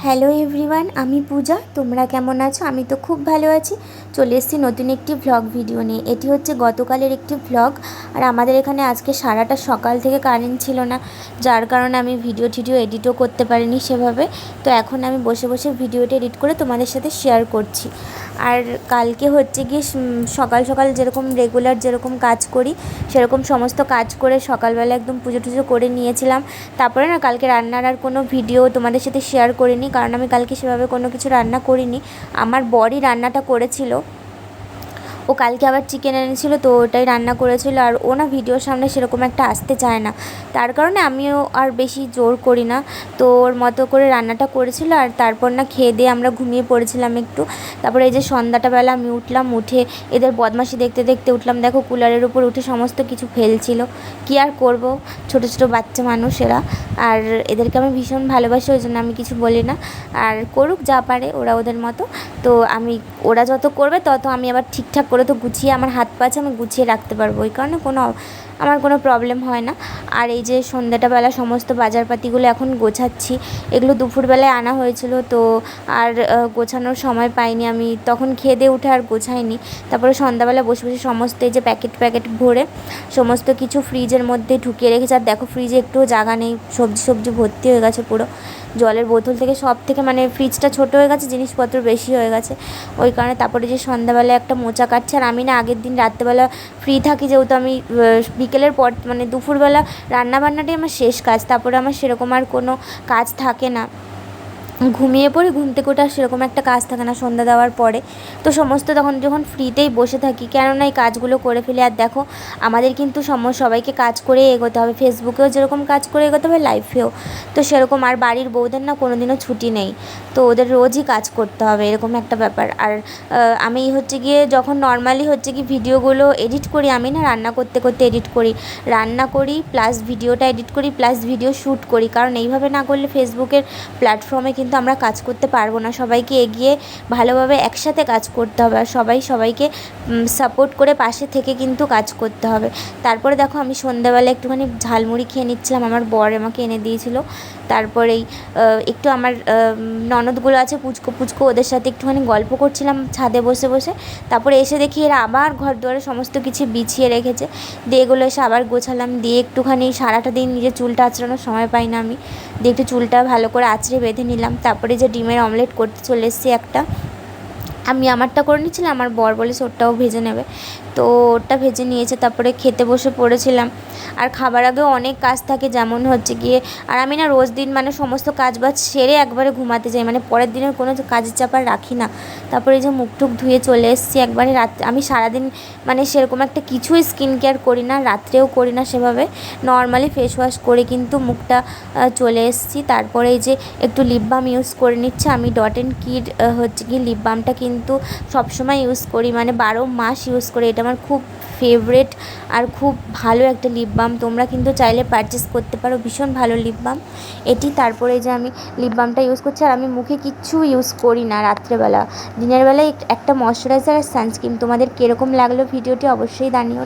Hello everyone, আমি পূজা। তোমরা কেমন আছো? আমি তো খুব ভালো আছি। চলে এসেছি নতুন একটি ভ্লগ ভিডিও নিয়ে। এটি হচ্ছে গতকালের একটি ভ্লগ। আর আমাদের এখানে আজকে সারাটা সকাল থেকে কারেন্ট ছিল না, যার কারণে আমি ভিডিও এডিটও করতে পারিনি সেভাবে। তো এখন আমি বসে বসে ভিডিওটা এডিট করে তোমাদের সাথে শেয়ার করছি। আর কালকে হচ্ছে গিয়ে সকাল সকাল যেরকম রেগুলার যেরকম কাজ করি সেরকম সমস্ত কাজ করে সকালবেলা একদম পুজো টুজো করে নিয়েছিলাম। তারপরে না কালকে রান্নার আর কোনো ভিডিও তোমাদের সাথে শেয়ার করিনি, কারণ আমি কালকে সেভাবে কোনো কিছু রান্না করিনি। আমার বরই রান্নাটা করেছিল। ও কালকে আবার চিকেন এনেছিল, তো ওটাই রান্না করেছিল। আর ও না ভিডিওর সামনে সেরকম একটা আসতে চায় না, তার কারণে আমিও আর বেশি জোর করি না। তো ওর মতো করে রান্নাটা করেছিল। আর তারপর না খেয়ে দিয়ে আমরা ঘুমিয়ে পড়েছিলাম একটু। তারপরে এই যে সন্ধ্যাটা বেলা আমি উঠলাম, উঠে এদের বদমাশি দেখতে দেখতে উঠলাম। দেখো কুলারের উপর উঠে সমস্ত কিছু ফেলছিল। কী আর করব, ছোটো ছোটো বাচ্চা মানুষ এরা। আর এদেরকে আমি ভীষণ ভালোবাসি, ওই জন্য আমি কিছু বলি না। আর করুক যা পারে ওরা ওদের মতো। তো ওরা যত করবে তত আমি আবার ঠিকঠাক করে তো গুছিয়ে আমার হাত পা আছে, আমি গুছিয়ে রাখতে পারবো। ওই কারণে আমার কোনো প্রবলেম হয় না। আর এই যে সন্ধ্যাটা বেলা সমস্ত বাজারপাতিগুলো এখন গোছাচ্ছি। এগুলো দুপুরবেলায় আনা হয়েছিল, তো আর গোছানোর সময় পাইনি আমি, তখন খেয়ে দিয়ে উঠে আর গোছাইনি। তারপরে সন্ধ্যাবেলা বসে বসে সমস্ত এই যে প্যাকেট ভরে সমস্ত কিছু ফ্রিজের মধ্যে ঢুকিয়ে রেখেছি। আর দেখো ফ্রিজে একটুও জায়গা নেই, সবজি ভর্তি হয়ে গেছে পুরো। জলের বোতল থেকে সব থেকে মানে ফ্রিজটা ছোটো হয়ে গেছে, জিনিসপত্র বেশি হয়ে গেছে ওই কারণে। তারপরে যে সন্ধ্যাবেলায় একটা মোচা কাটছে। আর আমি না আগের দিন রাত্রেবেলা ফ্রি থাকি, যেহেতু আমি বিকেলের পর মানে দুপুরবেলা রান্নাবান্নাটাই আমার শেষ কাজ। তারপরে আমার সেরকম আর কোনো কাজ থাকে না, ঘুমিয়ে পড়ি, ঘুম থেকে ওঠে আর সেরকম একটা কাজ থাকে না সন্ধ্যা দেওয়ার পরে। তো সমস্ত তখন যখন ফ্রিতেই বসে থাকি, কেননা এই কাজগুলো করে ফেলি। আর দেখো আমাদের কিন্তু সবাইকে কাজ করে এগোতে হবে, ফেসবুকেও যেরকম কাজ করে এগোতে হবে লাইফেও তো সেরকম। আর বাড়ির বউদের না কোনো দিনও ছুটি নেই, তো ওদের রোজই কাজ করতে হবে, এরকম একটা ব্যাপার। আর আমি হচ্ছে গিয়ে যখন নর্মালি হচ্ছে কি ভিডিওগুলো এডিট করি, আমি না রান্না করতে করতে এডিট করি, রান্না করি প্লাস ভিডিওটা এডিট করি প্লাস ভিডিও শ্যুট করি। কারণ এইভাবে না করলে ফেসবুকের প্ল্যাটফর্মে কিন্তু আমরা কাজ করতে পারবো না। সবাইকে এগিয়ে ভালোভাবে একসাথে কাজ করতে হবে, আর সবাইকে সাপোর্ট করে পাশে থেকে কিন্তু কাজ করতে হবে। তারপরে দেখো আমি সন্ধ্যাবেলা একটুখানি ঝালমুড়ি খেয়ে নিচ্ছিলাম, আমার বর আমাকে এনে দিয়েছিল। তারপরেই একটু আমার ননদগুলো আছে পুচকো ওদের সাথে একটুখানি গল্প করছিলাম ছাদে বসে বসে। তারপরে এসে দেখি এরা আবার ঘর দুয়ারে সমস্ত কিছু বিছিয়ে রেখেছে, দিয়ে এগুলো এসে আবার গোছালাম। দিয়ে একটুখানি সারাটা দিন নিজের চুলটা আঁচড়ানোর সময় পাই না আমি, দিয়ে একটু চুলটা ভালো করে আঁচড়ে বেঁধে নিলাম। তারপরে যে ডিমের অমলেট করতে চলে এসেছি একটা, আমি আমারটা করে নিচ্ছিলাম, আমার বর বলেছে ওরটাও ভেজে নেবে, তো ওরটা ভেজে নিয়েছে। তারপরে খেতে বসে পড়েছিলাম। আর খাবার আগেও অনেক কাজ থাকে, যেমন হচ্ছে গিয়ে আর আমি না রোজ দিন মানে সমস্ত কাজ বাজ সেরে একবারে ঘুমাতে যাই, মানে পরের দিনের কোনো কাজের চাপ আর রাখি না। তারপরে এই যে মুখ টুক ধুয়ে চলে এসেছি একবারে রাত্রে। আমি সারাদিন মানে সেরকম একটা কিছুই স্কিন কেয়ার করি না, রাত্রেও করি না সেভাবে, নর্মালি ফেস ওয়াশ করে কিন্তু মুখটা চলে এসেছি। তারপরে এই যে একটু লিপ বাম ইউজ করে নিচ্ছে আমি, ডট অ্যান্ড কির হচ্ছে কি লিপ বামটা কিন্তু সবসময় ইউজ করি, মানে 12 মাস ইউজ করি। এটা আমার খুব ফেভারেট আর খুব ভালো একটা লিপ বাম, তোমরা কিন্তু চাইলে পারচেস করতে পারো, ভীষণ ভালো লিপ বাম এটি। তারপরে যে আমি লিপ বামটা ইউজ করছি, আর আমি মুখে কিচ্ছু ইউজ করি না রাত্রেবেলা, দিনের বেলায় একটা ময়শ্চারাইজার আর সানস্ক্রিন। তোমাদের কীরকম লাগলো ভিডিওটি অবশ্যই জানিও।